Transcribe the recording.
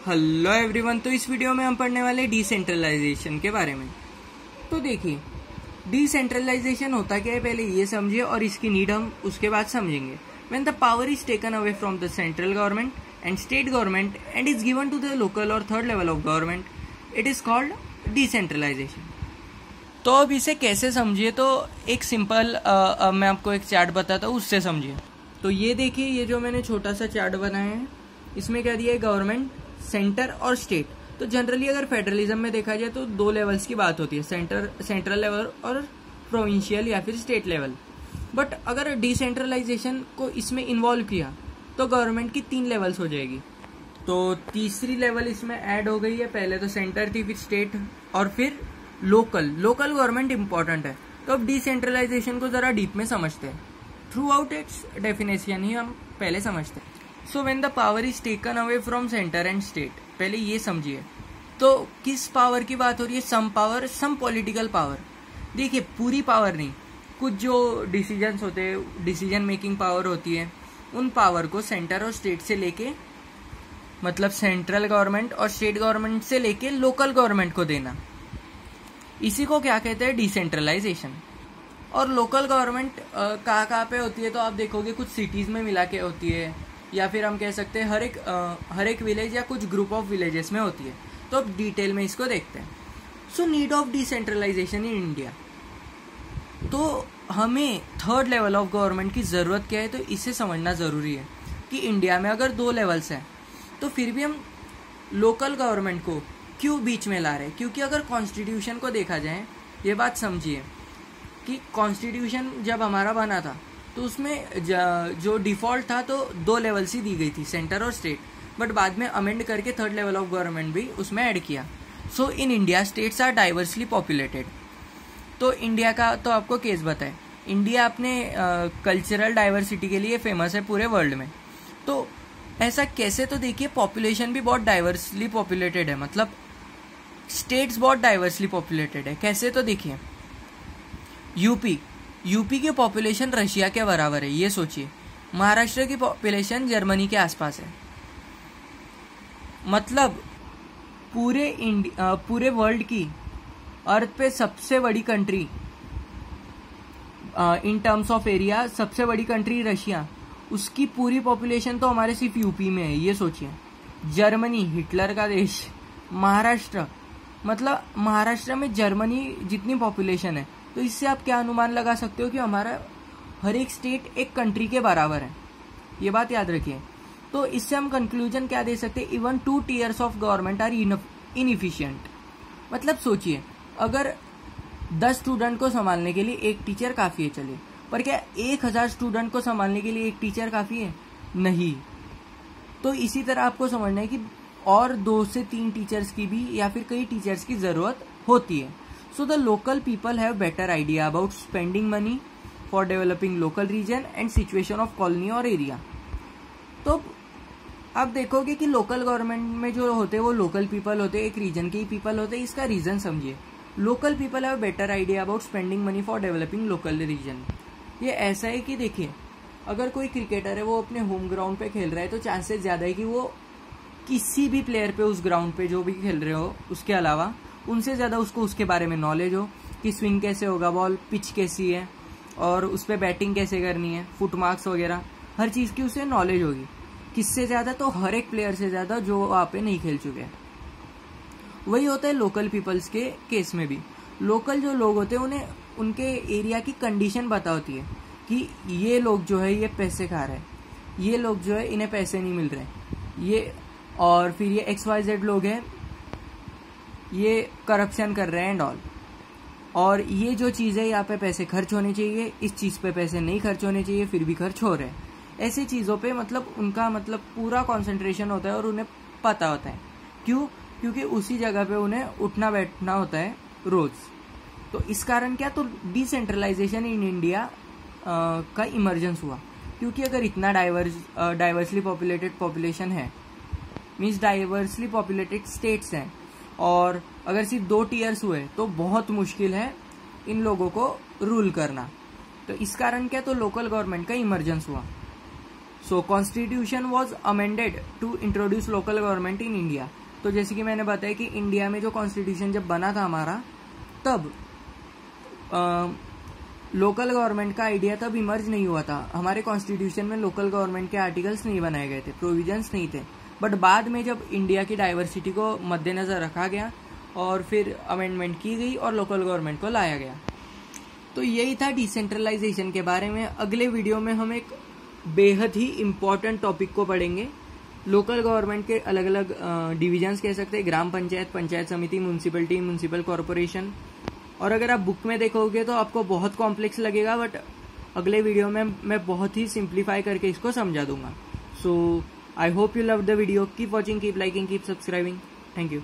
Hello everyone. तो इस video में हम पढ़ने वाले डिसेंट्रलाइजेशन के बारे में। तो देखिए, डिसेंट्रलाइजेशन होता क्या है पहले ये समझिए और इसकी नीड हम उसके बाद समझेंगे। When the power is taken away from the central government and state government and is given to the local or third level of government, it is called decentralization. तो अब इसे कैसे समझिए, तो एक सिंपल मैं आपको एक चार्ट बताता हूँ, उससे समझिए। तो ये देखिए, ये जो मैंने छोटा सा चार्ट बनाया है, इसमें क्या दिया है, गवर्नमेंट, सेंटर और स्टेट। तो जनरली अगर फेडरलिज्म में देखा जाए तो दो लेवल्स की बात होती है, सेंट्रल लेवल और प्रोविंशियल या फिर स्टेट लेवल। बट अगर डिसेंट्रलाइजेशन को इसमें इन्वॉल्व किया तो गवर्नमेंट की 3 लेवल्स हो जाएगी। तो तीसरी लेवल इसमें ऐड हो गई है। पहले तो सेंटर थी, फिर स्टेट और फिर लोकल गवर्नमेंट इंपॉर्टेंट है। तो अब डिसेंट्रलाइजेशन को जरा डीप में समझते हैं। थ्रू आउट इट्स डेफिनेशन ही हम पहले समझते हैं। So when the power is taken away from centre and state, पहले ये समझिए। तो किस पावर की बात हो रही है? Some power, some political power. देखिए, पूरी पावर नहीं, कुछ जो डिसीजंस होते हैं, डिसीजन मेकिंग पावर होती है, उन पावर को सेंटर और स्टेट से लेके, मतलब सेंट्रल गवर्नमेंट और स्टेट गवर्नमेंट से लेके लोकल गवर्नमेंट को देना, इसी को क्या कहते हैं? डिसेंट्रलाइजेशन। और लोकल गवर्नमेंट कहाँ पे होती है? तो आप देखोगे कुछ सिटीज में मिला के होती है, या फिर हम कह सकते हैं हर एक विलेज या कुछ ग्रुप ऑफ विलेजेस में होती है। तो अब डिटेल में इसको देखते हैं। So need of decentralization in India. तो हमें थर्ड लेवल ऑफ गवर्नमेंट की ज़रूरत क्या है, तो इसे समझना ज़रूरी है कि इंडिया में अगर 2 लेवल्स हैं तो फिर भी हम लोकल गवर्नमेंट को क्यों बीच में ला रहे हैं? क्योंकि अगर कॉन्स्टिट्यूशन को देखा जाए, ये बात समझिए कि कॉन्स्टिट्यूशन जब हमारा बना था तो उसमें जो डिफ़ॉल्ट था तो 2 लेवल्स ही दी गई थी, सेंटर और स्टेट। बट बाद में अमेंड करके थर्ड लेवल ऑफ गवर्नमेंट भी उसमें ऐड किया। So in India states are diversely populated. तो इंडिया का तो आपको केस बताए, इंडिया अपने कल्चरल डाइवर्सिटी के लिए फेमस है पूरे वर्ल्ड में। तो ऐसा कैसे? तो देखिए, पॉपुलेशन भी बहुत डाइवर्सली पॉपुलेटेड है, मतलब स्टेट्स बहुत डाइवर्सली पॉपुलेटेड है। कैसे? तो देखिए, यूपी की पॉपुलेशन रशिया के बराबर है, ये सोचिए। महाराष्ट्र की पॉपुलेशन जर्मनी के आसपास है। मतलब पूरे वर्ल्ड की, अर्थ पे सबसे बड़ी country in terms of area, सबसे बड़ी कंट्री रशिया, उसकी पूरी पॉपुलेशन तो हमारे सिर्फ यूपी में है, ये सोचिए। जर्मनी, हिटलर का देश, महाराष्ट्र, मतलब महाराष्ट्र में जर्मनी जितनी पॉपुलेशन है। तो इससे आप क्या अनुमान लगा सकते हो कि हमारा हर एक स्टेट एक कंट्री के बराबर है, ये बात याद रखिए। तो इससे हम कंक्लूजन क्या दे सकते हैं? Even 2 tiers of government are inefficient. मतलब सोचिए, अगर 10 स्टूडेंट को संभालने के लिए एक टीचर काफ़ी है, चलिए, पर क्या 1000 स्टूडेंट को संभालने के लिए एक टीचर काफ़ी है? नहीं। तो इसी तरह आपको समझना है कि और 2 से 3 टीचर्स की भी या फिर कई टीचर्स की ज़रूरत होती है। So the local people have better idea about spending money for developing local region and situation of colony और area। तो आप देखोगे कि लोकल गवर्नमेंट में जो होते हैं वो लोकल पीपल होते हैं, एक रीजन के ही पीपल होते हैं। इसका रीजन समझिए, local people have better idea about spending money for developing local region. ये ऐसा है कि देखिए, अगर कोई क्रिकेटर है वो अपने होम ग्राउंड पे खेल रहा है तो चांसेस ज़्यादा है कि वो किसी भी प्लेयर पे उस ग्राउंड पे जो भी खेल रहे हो उसके अलावा उनसे ज़्यादा उसको उसके बारे में नॉलेज हो कि स्विंग कैसे होगा, बॉल पिच कैसी है और उस पर बैटिंग कैसे करनी है, फुट मार्क्स वगैरह, हर चीज़ की उसे नॉलेज होगी। किससे ज़्यादा? तो हर एक प्लेयर से ज़्यादा जो वहाँ पे नहीं खेल चुके हैं। वही होता है लोकल पीपल्स के केस में भी। लोकल जो लोग होते हैं उन्हें उनके एरिया की कंडीशन पता होती है कि ये लोग जो है ये पैसे खा रहे हैं, ये लोग जो है इन्हें पैसे नहीं मिल रहे, ये, और फिर ये XYZ लोग हैं, ये करप्शन कर रहे हैं एंड ऑल, और ये जो चीज़ है यहाँ पे पैसे खर्च होने चाहिए, इस चीज़ पे पैसे नहीं खर्च होने चाहिए, फिर भी खर्च हो रहे हैं। ऐसी चीज़ों पे मतलब उनका मतलब पूरा कंसंट्रेशन होता है और उन्हें पता होता है। क्यों? क्योंकि उसी जगह पे उन्हें उठना बैठना होता है रोज़। तो इस कारण क्या, तो डिसेंट्रलाइजेशन इन इंडिया का इमरजेंस हुआ। क्योंकि अगर इतना डाइवर्सली पॉपुलेटेड पॉपुलेशन है, मीन्स डाइवर्सली पॉपुलेटेड स्टेट्स हैं, और अगर सिर्फ 2 टीयर्स हुए तो बहुत मुश्किल है इन लोगों को रूल करना। तो इस कारण क्या, तो लोकल गवर्नमेंट का इमरजेंस हुआ। So constitution was amended to introduce local government in India. तो जैसे कि मैंने बताया कि इंडिया में जो कॉन्स्टिट्यूशन जब बना था हमारा, तब लोकल गवर्नमेंट का आइडिया तब इमर्ज नहीं हुआ था। हमारे कॉन्स्टिट्यूशन में लोकल गवर्नमेंट के आर्टिकल्स नहीं बनाए गए थे, प्रोविजंस नहीं थे। बट बाद में जब इंडिया की डाइवर्सिटी को मद्देनजर रखा गया और फिर अमेंडमेंट की गई और लोकल गवर्नमेंट को लाया गया। तो यही था डिसेंट्रलाइजेशन के बारे में। अगले वीडियो में हम एक बेहद ही इम्पॉर्टेंट टॉपिक को पढ़ेंगे। लोकल गवर्नमेंट के अलग अलग डिविजन्स कह सकते हैं, ग्राम पंचायत, पंचायत समिति, म्यूनसिपलिटी, म्यूनसिपल कॉरपोरेशन। और अगर आप बुक में देखोगे तो आपको बहुत कॉम्प्लेक्स लगेगा, बट अगले वीडियो में मैं बहुत ही सिंप्लीफाई करके इसको समझा दूंगा। So I hope you loved the video. Keep watching, keep liking, keep subscribing. Thank you.